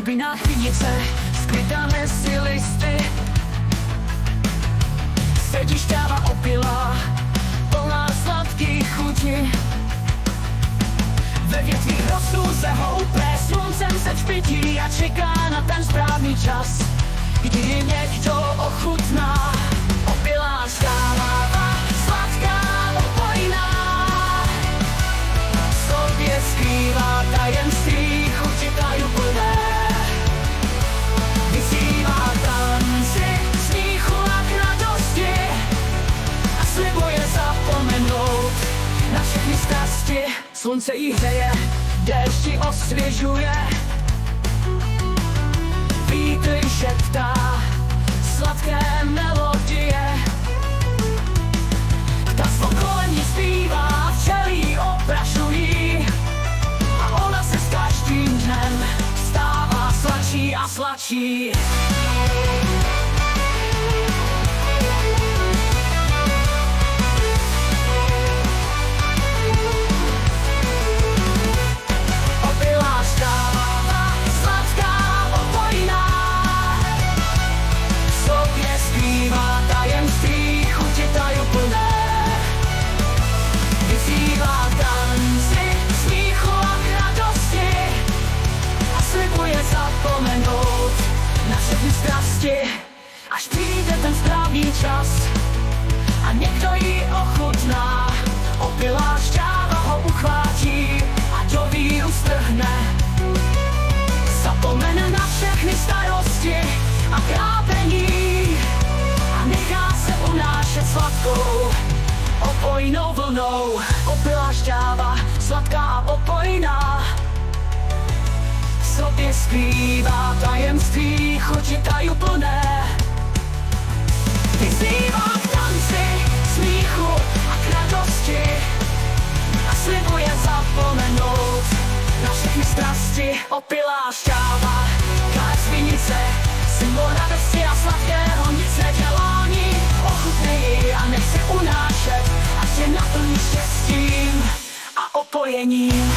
bublinách vinice, skrytá mezi listy. Sedí šťáva opilá, plná sladkých chutí. Ve větvích rostů se houpe, sluncem se čpití a čeká na ten správný čas, kdy ji někdo ochutná. Opilá šťáva, sladká, opojná, v sobě skrývá tajemství chuti tajuplné. Vyzývá tanci, smíchu a k radosti a slibuje zapomenout na všechny strasti. Slunce jí hřeje, déšť ji osvěžuje, vítr šeptá sladké melodie. Ptactvo kolem ní zpívá, včelí oprašují a ona se s každým dnem stává sladší a sladší. Až přijde ten správný čas a někdo ji ochutná, opilá šťáva ho uchvátí a do víru strhne. Zapomene na všechny starosti a trápení a nechá se unášet sladkou, opojnou vlnou. Opilá šťáva, sladká a opojná, v sobě skrývá tajemství chuti tajuplné. Vyzývá k tanci, smíchu a k radosti a slibuje zapomenout na všechny strasti. Opilá šťáva, káč z vinice, symbol radosti a sladkého nic nedělá ní. Ochutnej ji a nech se unášet, ať tě naplní štěstím a opojením.